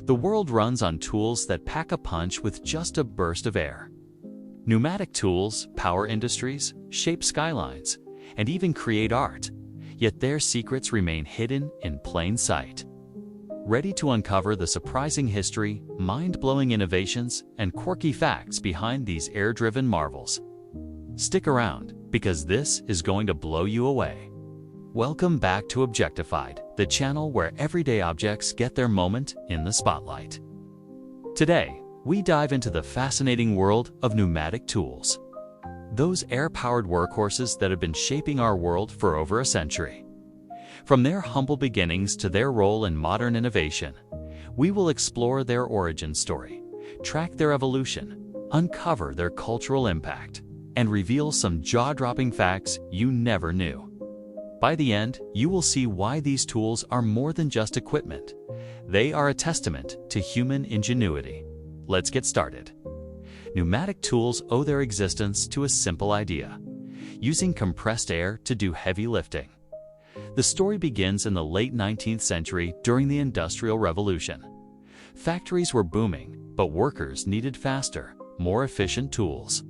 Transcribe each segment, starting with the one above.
The world runs on tools that pack a punch with just a burst of air. Pneumatic tools power industries, shape skylines, and even create art, yet their secrets remain hidden in plain sight. Ready to uncover the surprising history, mind-blowing innovations, and quirky facts behind these air-driven marvels? Stick around, because this is going to blow you away. Welcome back to Objectified, the channel where everyday objects get their moment in the spotlight. Today, we dive into the fascinating world of pneumatic tools. Those air-powered workhorses that have been shaping our world for over a century. From their humble beginnings to their role in modern innovation, we will explore their origin story, track their evolution, uncover their cultural impact, and reveal some jaw-dropping facts you never knew. By the end, you will see why these tools are more than just equipment. They are a testament to human ingenuity. Let's get started. Pneumatic tools owe their existence to a simple idea: using compressed air to do heavy lifting. The story begins in the late 19th century during the Industrial Revolution. Factories were booming, but workers needed faster, more efficient tools.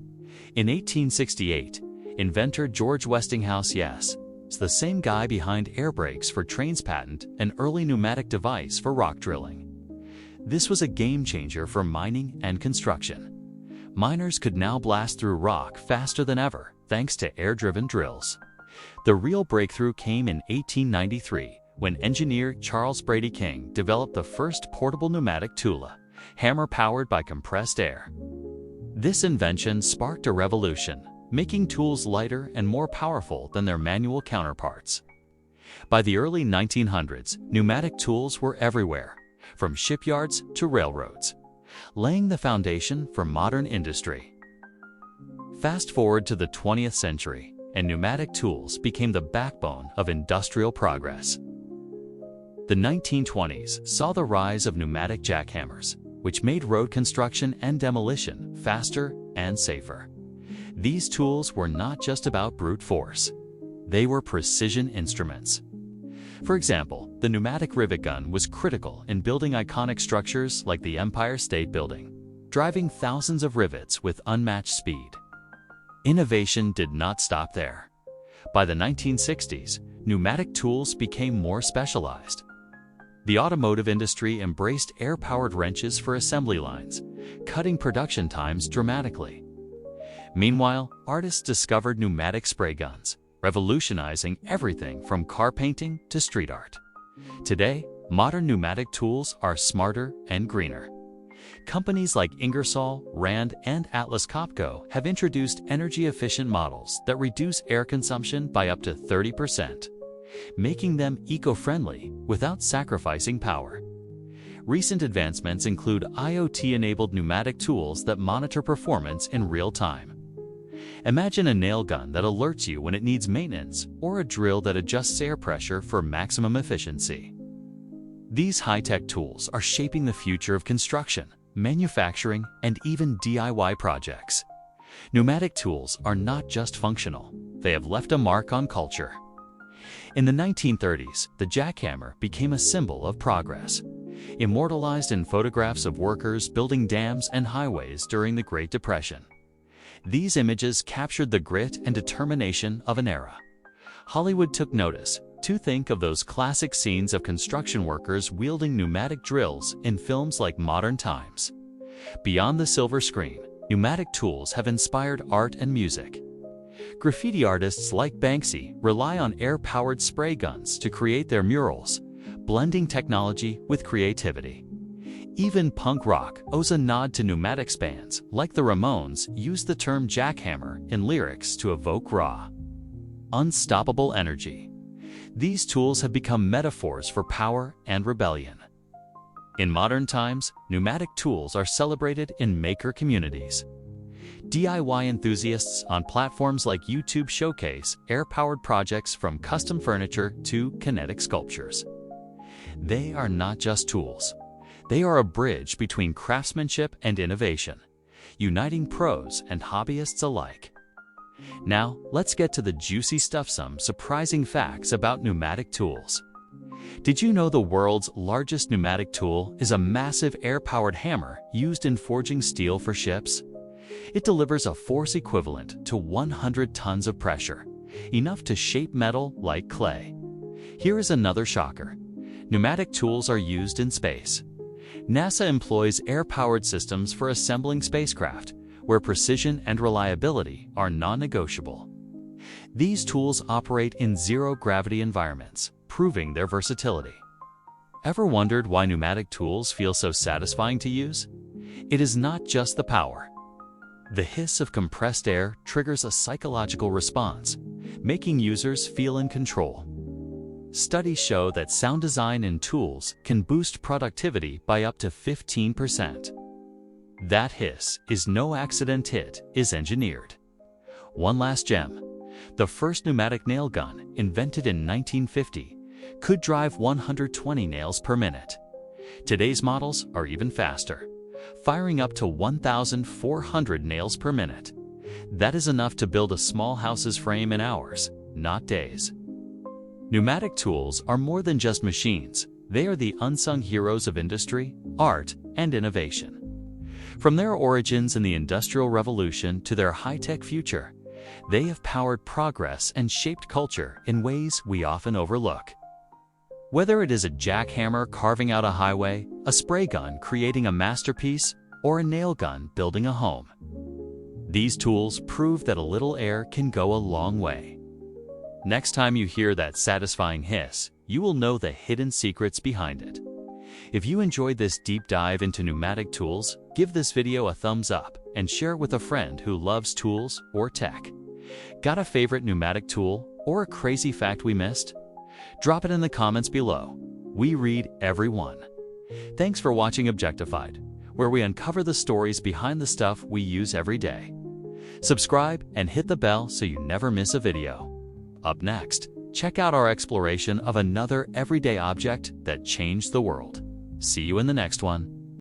In 1868, inventor George Westinghouse, yes, the same guy behind air brakes for trains, patented an early pneumatic device for rock drilling. This was a game changer for mining and construction. Miners could now blast through rock faster than ever, thanks to air-driven drills. The real breakthrough came in 1893, when engineer Charles Brady King developed the first portable pneumatic tool, hammer powered by compressed air. This invention sparked a revolution, making tools lighter and more powerful than their manual counterparts. By the early 1900s, pneumatic tools were everywhere, from shipyards to railroads, laying the foundation for modern industry. Fast forward to the 20th century, and pneumatic tools became the backbone of industrial progress. The 1920s saw the rise of pneumatic jackhammers, which made road construction and demolition faster and safer. These tools were not just about brute force. They were precision instruments. For example, the pneumatic rivet gun was critical in building iconic structures like the Empire State Building, driving thousands of rivets with unmatched speed. Innovation did not stop there. By the 1960s, pneumatic tools became more specialized. The automotive industry embraced air-powered wrenches for assembly lines, cutting production times dramatically. Meanwhile, artists discovered pneumatic spray guns, revolutionizing everything from car painting to street art. Today, modern pneumatic tools are smarter and greener. Companies like Ingersoll, Rand, and Atlas Copco have introduced energy-efficient models that reduce air consumption by up to 30%, making them eco-friendly without sacrificing power. Recent advancements include IoT-enabled pneumatic tools that monitor performance in real time. Imagine a nail gun that alerts you when it needs maintenance, or a drill that adjusts air pressure for maximum efficiency. These high-tech tools are shaping the future of construction, manufacturing, and even DIY projects. Pneumatic tools are not just functional, they have left a mark on culture. In the 1930s, the jackhammer became a symbol of progress, immortalized in photographs of workers building dams and highways during the Great Depression. These images captured the grit and determination of an era. Hollywood took notice to think of those classic scenes of construction workers wielding pneumatic drills in films like Modern Times. Beyond the silver screen, pneumatic tools have inspired art and music. Graffiti artists like Banksy rely on air-powered spray guns to create their murals, blending technology with creativity. Even punk rock owes a nod to pneumatics. Bands like the Ramones use the term jackhammer in lyrics to evoke raw, unstoppable energy. These tools have become metaphors for power and rebellion. In modern times, pneumatic tools are celebrated in maker communities. DIY enthusiasts on platforms like YouTube showcase air-powered projects from custom furniture to kinetic sculptures. They are not just tools. They are a bridge between craftsmanship and innovation, uniting pros and hobbyists alike. Now, let's get to the juicy stuff: some surprising facts about pneumatic tools. Did you know the world's largest pneumatic tool is a massive air-powered hammer used in forging steel for ships? It delivers a force equivalent to 100 tons of pressure, enough to shape metal like clay. Here is another shocker. Pneumatic tools are used in space. NASA employs air-powered systems for assembling spacecraft, where precision and reliability are non-negotiable. These tools operate in zero-gravity environments, proving their versatility. Ever wondered why pneumatic tools feel so satisfying to use? It is not just the power. The hiss of compressed air triggers a psychological response, making users feel in control. Studies show that sound design in tools can boost productivity by up to 15%. That hiss is no accident, it is engineered. One last gem. The first pneumatic nail gun, invented in 1950, could drive 120 nails per minute. Today's models are even faster, firing up to 1,400 nails per minute. That is enough to build a small house's frame in hours, not days. Pneumatic tools are more than just machines. They are the unsung heroes of industry, art, and innovation. From their origins in the Industrial Revolution to their high-tech future, they have powered progress and shaped culture in ways we often overlook. Whether it is a jackhammer carving out a highway, a spray gun creating a masterpiece, or a nail gun building a home, these tools prove that a little air can go a long way. Next time you hear that satisfying hiss, you will know the hidden secrets behind it. If you enjoyed this deep dive into pneumatic tools, give this video a thumbs up and share it with a friend who loves tools or tech. Got a favorite pneumatic tool or a crazy fact we missed? Drop it in the comments below. We read every one. Thanks for watching Objectified, where we uncover the stories behind the stuff we use every day. Subscribe and hit the bell so you never miss a video. Up next, check out our exploration of another everyday object that changed the world. See you in the next one.